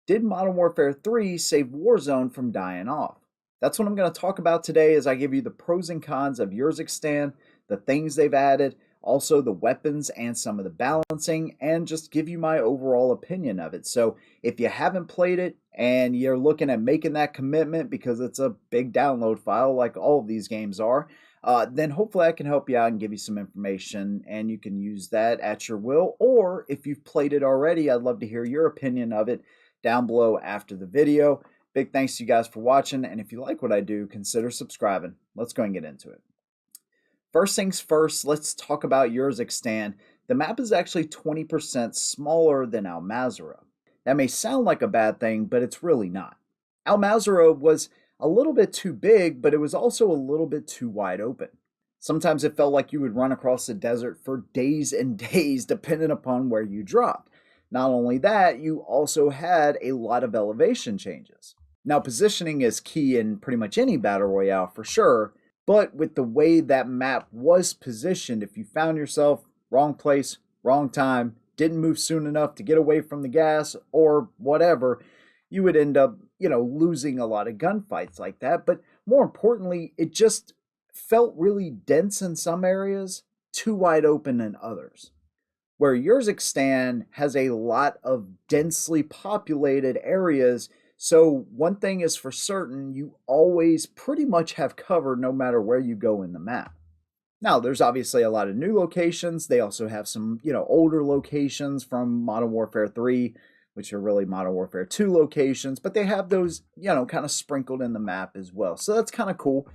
Did Modern Warfare 3 save Warzone from dying off? That's what I'm going to talk about today as I give you the pros and cons of Urzikstan, the things they've added, also the weapons and some of the balancing, and just give you my overall opinion of it. So if you haven't played it and you're looking at making that commitment because it's a big download file like all of these games are, then hopefully I can help you out and give you some information and you can use that at your will. Or if you've played it already, I'd love to hear your opinion of it down below after the video. Big thanks to you guys for watching, and if you like what I do, consider subscribing. Let's go and get into it. First things first, let's talk about Urzikstan. The map is actually 20% smaller than Al Mazrah. That may sound like a bad thing, but it's really not. Al Mazrah was a little bit too big, but it was also a little bit too wide open. Sometimes it felt like you would run across the desert for days and days, depending upon where you dropped. Not only that, you also had a lot of elevation changes. Now, positioning is key in pretty much any battle royale for sure, but with the way that map was positioned, if you found yourself wrong place, wrong time, didn't move soon enough to get away from the gas or whatever, you would end up, losing a lot of gunfights like that. But more importantly, it just felt really dense in some areas, too wide open in others. Where Urzikstan has a lot of densely populated areas, so one thing is for certain, you always pretty much have cover no matter where you go in the map. Now, there's obviously a lot of new locations. They also have some, older locations from Modern Warfare 3, which are really Modern Warfare 2 locations, but they have those, kind of sprinkled in the map as well. So that's kind of cool.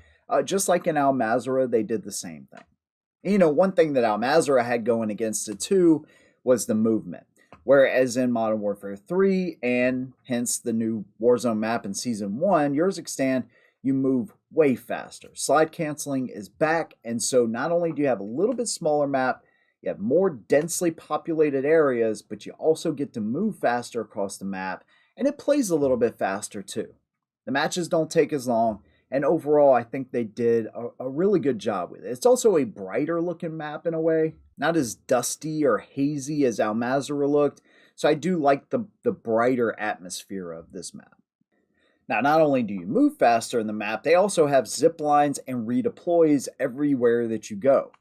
Just like in Al Mazrah, they did the same thing. One thing that Al Mazrah had going against it too was the movement. Whereas in Modern Warfare 3 and hence the new Warzone map in Season 1, Urzikstan, you move way faster. Slide canceling is back, and so not only do you have a little bit smaller map, you have more densely populated areas, but you also get to move faster across the map, and it plays a little bit faster too. The matches don't take as long, and overall, I think they did a really good job with it. It's also a brighter looking map in a way, not as dusty or hazy as Al Mazrah looked. So I do like the brighter atmosphere of this map. Now, not only do you move faster in the map, they also have zip lines and redeploys everywhere that you go.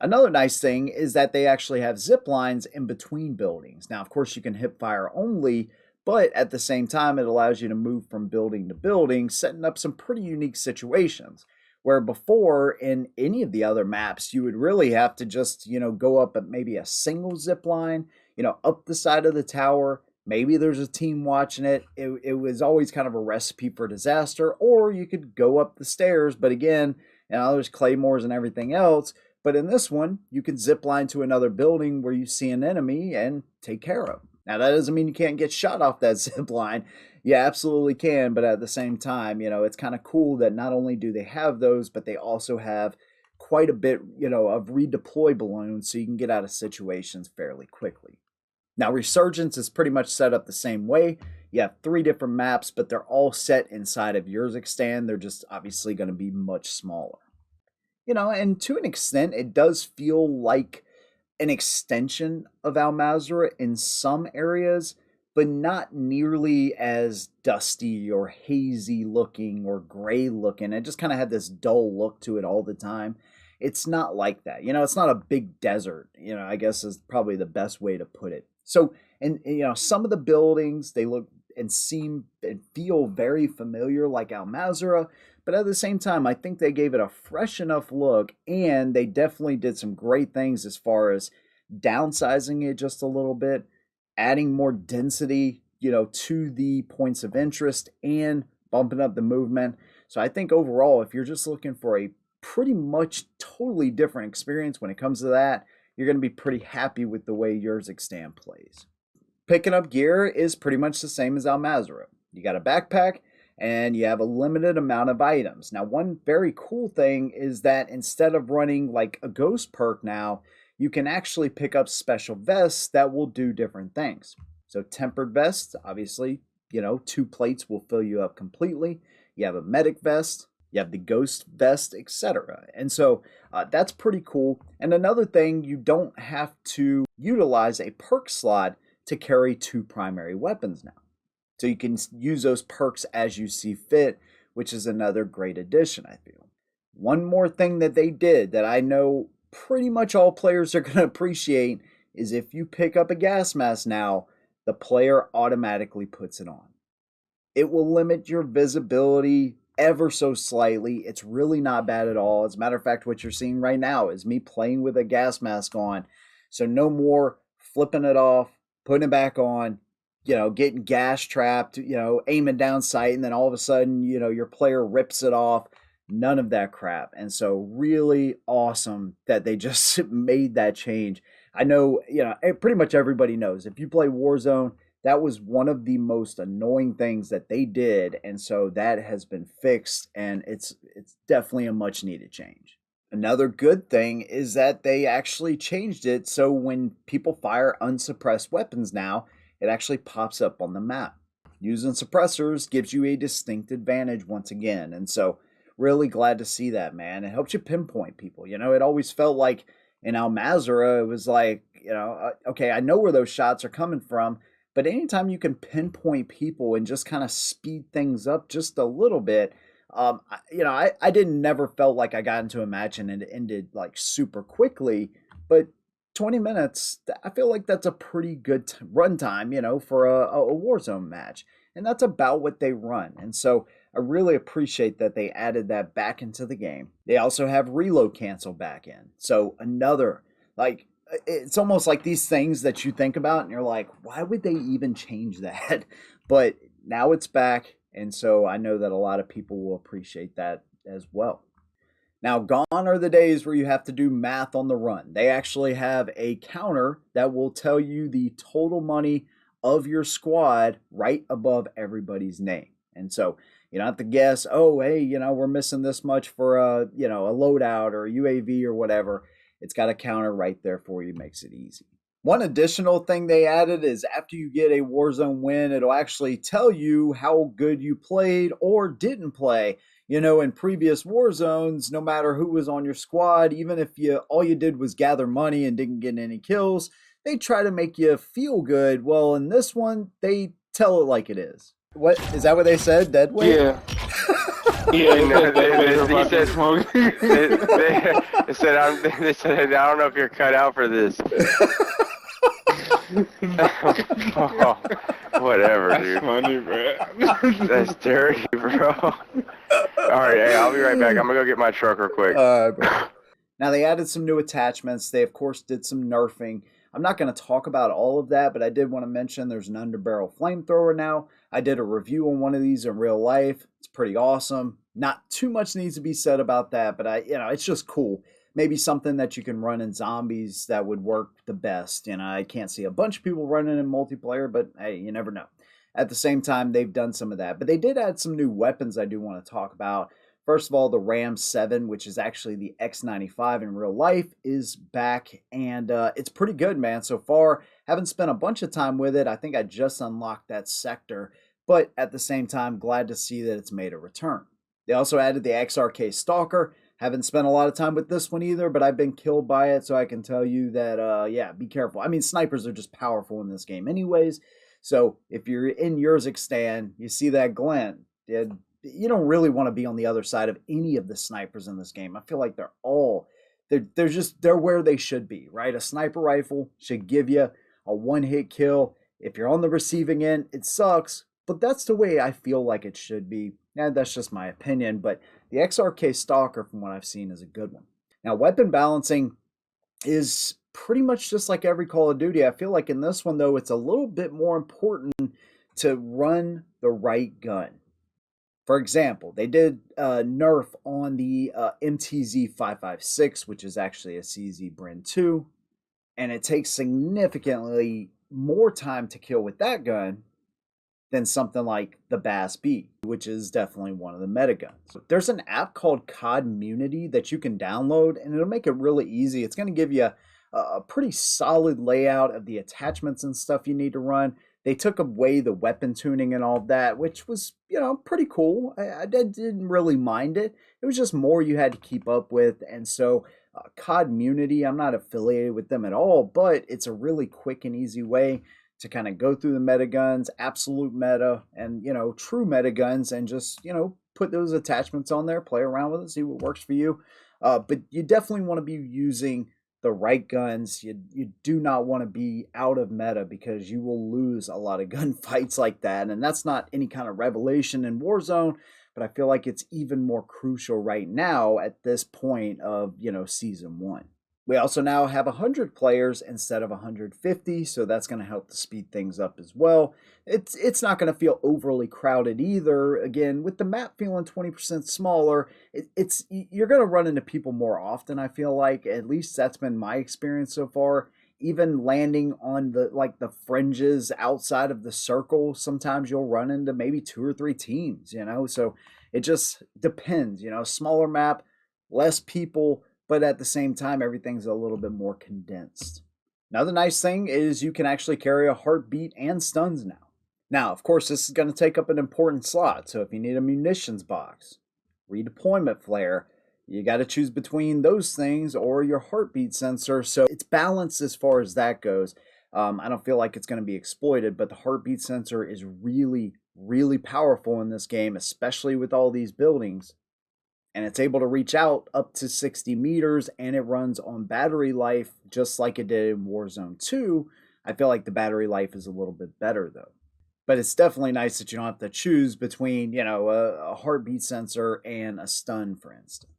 Another nice thing is that they actually have zip lines in between buildings. Now, of course, you can hip fire only, but at the same time, it allows you to move from building to building, setting up some pretty unique situations. Where before, in any of the other maps, you would really have to just, go up at maybe a single zip line, up the side of the tower. Maybe there's a team watching it. It was always kind of a recipe for disaster. Or you could go up the stairs, but again, there's claymores and everything else. But in this one, you can zip line to another building where you see an enemy and take care of them. Now, that doesn't mean you can't get shot off that zip line. You absolutely can, but at the same time, it's kind of cool that not only do they have those, but they also have quite a bit, of redeploy balloons so you can get out of situations fairly quickly. Now, Resurgence is pretty much set up the same way. You have 3 different maps, but they're all set inside of Urzikstan. They're just obviously going to be much smaller. And to an extent, it does feel like an extension of Al Mazrah in some areas, but not nearly as dusty or hazy looking or gray looking. It just kind of had this dull look to it all the time. It's not like that. It's not a big desert, I guess is probably the best way to put it. So, and some of the buildings, they look and seem and feel very familiar like Al Mazrah, but at the same time, I think they gave it a fresh enough look, and they definitely did some great things as far as downsizing it just a little bit, adding more density, to the points of interest and bumping up the movement. So I think overall, if you're just looking for a pretty much totally different experience when it comes to that, you're going to be pretty happy with the way Urzikstan plays. Picking up gear is pretty much the same as Al Mazrah. You got a backpack, and you have a limited amount of items. Now, one very cool thing is that instead of running like a ghost perk now, you can actually pick up special vests that will do different things. So tempered vests, obviously, 2 plates will fill you up completely. You have a medic vest, you have the ghost vest, etc. And so that's pretty cool. And another thing, you don't have to utilize a perk slot to carry 2 primary weapons now. So you can use those perks as you see fit, which is another great addition, I feel. One more thing that they did that I know pretty much all players are going to appreciate is if you pick up a gas mask now, the player automatically puts it on. It will limit your visibility ever so slightly. It's really not bad at all. As a matter of fact, what you're seeing right now is me playing with a gas mask on. So no more flipping it off, putting it back on, getting gas trapped, aiming down sight, and then all of a sudden, your player rips it off. None of that crap. And so really awesome that they just made that change. I know, pretty much everybody knows if you play Warzone, that was one of the most annoying things that they did. And so that has been fixed, and it's definitely a much needed change. Another good thing is that they actually changed it so when people fire unsuppressed weapons now, it actually pops up on the map. Using suppressors gives you a distinct advantage once again. And so really glad to see that, man. It helps you pinpoint people. It always felt like in Al Mazrah, it was like, okay, I know where those shots are coming from, but anytime you can pinpoint people and just kind of speed things up just a little bit, I didn't never felt like I got into a match and it ended like super quickly, but 20 minutes, I feel like that's a pretty good run time, for a Warzone match. And that's about what they run. And so I really appreciate that they added that back into the game. They also have reload cancel back in. So another, it's almost like these things that you think about and you're like, why would they even change that? But now it's back. And so I know that a lot of people will appreciate that as well. Now, gone are the days where you have to do math on the run. They actually have a counter that will tell you the total money of your squad right above everybody's name. And so you don't have to guess, oh, hey, we're missing this much for a loadout or a UAV or whatever. It's got a counter right there for you, makes it easy. One additional thing they added is after you get a Warzone win, it'll actually tell you how good you played or didn't play. In previous Warzones, no matter who was on your squad, even if all you did was gather money and didn't get any kills, they try to make you feel good. Well, in this one, they tell it like it is. What is that? What they said? Dead weight? Yeah. Yeah, no, they said, I don't know if you're cut out for this. Oh, whatever, That's dude. funny, bro. That's dirty, bro. All right, hey, I'll be right back. I'm gonna go get my truck real quick. Now they added some new attachments. They of course did some nerfing. I'm not going to talk about all of that, but I did want to mention there's an underbarrel flamethrower now. I did a review on one of these in real life. It's pretty awesome. Not too much needs to be said about that, but it's just cool. Maybe something that you can run in zombies that would work the best. I can't see a bunch of people running in multiplayer, but hey, you never know. At the same time, they've done some of that, but they did add some new weapons I do want to talk about. First of all, the Ram 7, which is actually the X95 in real life, is back, and it's pretty good, man. So far, haven't spent a bunch of time with it. I think I just unlocked that sector, but at the same time, glad to see that it's made a return. They also added the XRK Stalker. Haven't spent a lot of time with this one either, but I've been killed by it, so I can tell you that, yeah, be careful. I mean, snipers are just powerful in this game anyways, so if you're in Urzikstan, you see that glint, you don't really want to be on the other side of any of the snipers in this game. I feel like they're where they should be, right? A sniper rifle should give you a one-hit kill. If you're on the receiving end, it sucks, but that's the way I feel like it should be. And that's just my opinion, but the XRK Stalker, from what I've seen, is a good one. Now, weapon balancing is pretty much just like every Call of Duty. I feel like in this one, though, it's a little bit more important to run the right gun. For example, they did nerf on the MTZ-556, which is actually a CZ Bren 2, and it takes significantly more time to kill with that gun than something like the Bass B, which is definitely one of the meta guns. There's an app called Codmunity that you can download, and it'll make it really easy. It's going to give you a pretty solid layout of the attachments and stuff you need to run. They took away the weapon tuning and all that, which was, pretty cool. I didn't really mind it. It was just more you had to keep up with. And so Codmunity, I'm not affiliated with them at all, but it's a really quick and easy way to kind of go through the meta guns, absolute meta, and true meta guns, and just put those attachments on there, play around with it, see what works for you. But you definitely want to be using the right guns. You do not want to be out of meta because you will lose a lot of gunfights like that. And that's not any kind of revelation in Warzone, but I feel like it's even more crucial right now at this point of, season 1. We also now have 100 players instead of 150, so that's going to help to speed things up as well. It's not going to feel overly crowded either. Again, with the map feeling 20% smaller, you're going to run into people more often, I feel like. At least that's been my experience so far. Even landing on the fringes outside of the circle, sometimes you'll run into maybe 2 or 3 teams, So it just depends, smaller map, less people, but at the same time, everything's a little bit more condensed. Another nice thing is you can actually carry a heartbeat and stuns now. Now, of course, this is going to take up an important slot, so if you need a munitions box, redeployment flare, you got to choose between those things or your heartbeat sensor, so it's balanced as far as that goes. I don't feel like it's going to be exploited, but the heartbeat sensor is really, really powerful in this game, especially with all these buildings. And it's able to reach out up to 60 meters, and it runs on battery life just like it did in Warzone 2. I feel like the battery life is a little bit better though. But it's definitely nice that you don't have to choose between, a heartbeat sensor and a stun, for instance.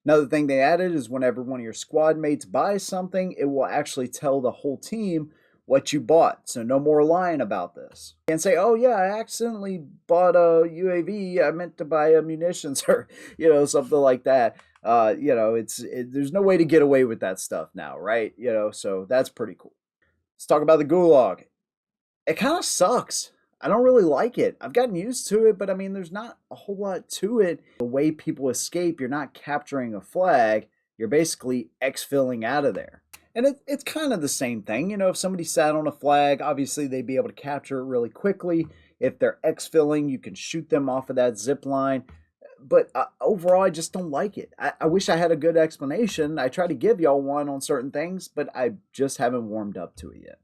Another thing they added is whenever one of your squad mates buys something, it will actually tell the whole team what you bought. So no more lying about this. You can't say, oh yeah, I accidentally bought a UAV. I meant to buy a munitions or, something like that. There's no way to get away with that stuff now, right? So that's pretty cool. Let's talk about the gulag. It kind of sucks. I don't really like it. I've gotten used to it, but I mean, there's not a whole lot to it. The way people escape, you're not capturing a flag. You're basically exfilling out of there. And it's kind of the same thing. If somebody sat on a flag, obviously they'd be able to capture it really quickly. If they're exfilling, you can shoot them off of that zip line. But overall, I just don't like it. I wish I had a good explanation. I try to give y'all one on certain things, but I just haven't warmed up to it yet.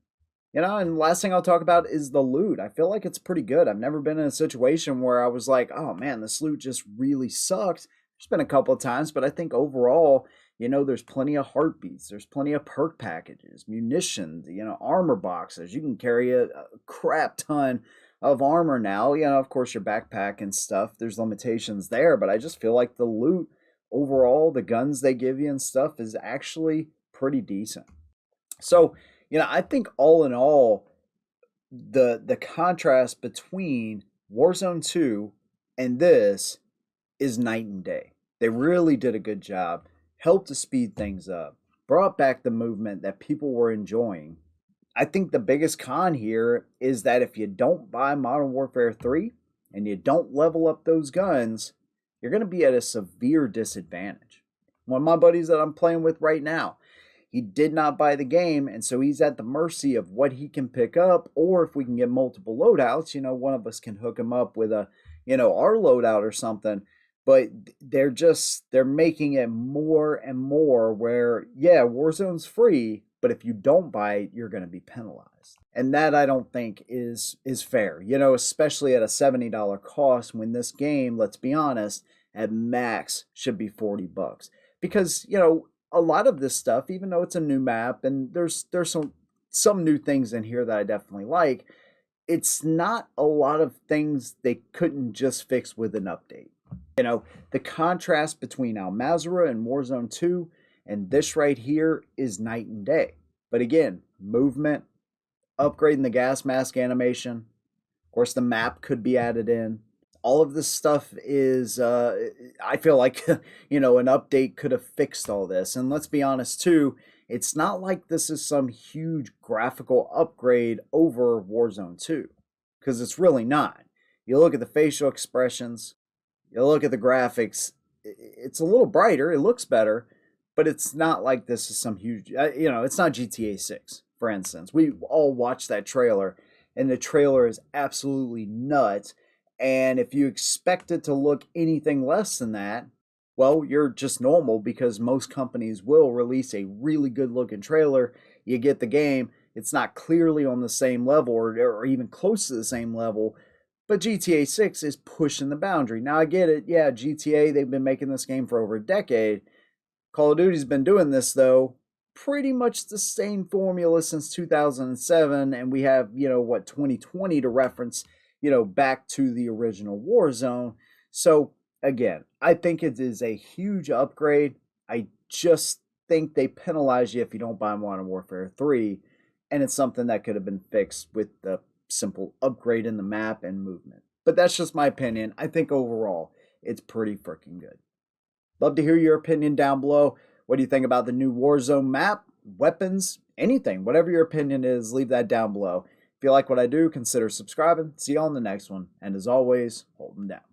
And the last thing I'll talk about is the loot. I feel like it's pretty good. I've never been in a situation where I was like, oh man, this loot just really sucks. There's been a couple of times, but I think overall, there's plenty of heartbeats. There's plenty of perk packages, munitions, armor boxes. You can carry a crap ton of armor now. Of course, your backpack and stuff, there's limitations there, but I just feel like the loot overall, the guns they give you and stuff is actually pretty decent. So, I think all in all, the contrast between Warzone 2 and this is night and day. They really did a good job, helped to speed things up, brought back the movement that people were enjoying. I think the biggest con here is that if you don't buy Modern Warfare 3 and you don't level up those guns, you're going to be at a severe disadvantage. One of my buddies that I'm playing with right now, he did not buy the game, and so he's at the mercy of what he can pick up, or if we can get multiple loadouts, one of us can hook him up with a, our loadout or something. But they're making it more and more where, yeah, Warzone's free, but if you don't buy it, you're going to be penalized. And that I don't think is fair, especially at a $70 cost when this game, let's be honest, at max should be $40. Because, a lot of this stuff, even though it's a new map and there's some new things in here that I definitely like, it's not a lot of things they couldn't just fix with an update. The contrast between Al Mazrah and Warzone 2 and this right here is night and day. But again, movement, upgrading the gas mask animation, of course the map could be added in. All of this stuff is, I feel like, an update could have fixed all this. And let's be honest too, it's not like this is some huge graphical upgrade over Warzone 2, because it's really not. You look at the facial expressions, you look at the graphics, it's a little brighter, it looks better, but it's not like this is some huge, it's not GTA 6, for instance. We all watched that trailer, and the trailer is absolutely nuts. And if you expect it to look anything less than that, well, you're just normal, because most companies will release a really good looking trailer. You get the game, It's not clearly on the same level or even close to the same level, but GTA 6 is pushing the boundary. Now, I get it. Yeah, GTA, they've been making this game for over a decade. Call of Duty's been doing this, though, pretty much the same formula since 2007, and we have, 2020 to reference, back to the original Warzone. So, again, I think it is a huge upgrade. I just think they penalize you if you don't buy Modern Warfare 3, and it's something that could have been fixed with the simple upgrade in the map and movement. But that's just my opinion. I think overall, it's pretty freaking good. Love to hear your opinion down below. What do you think about the new Warzone map, weapons, anything? Whatever your opinion is, leave that down below. If you like what I do, consider subscribing. See you on the next one. And as always, hold them down.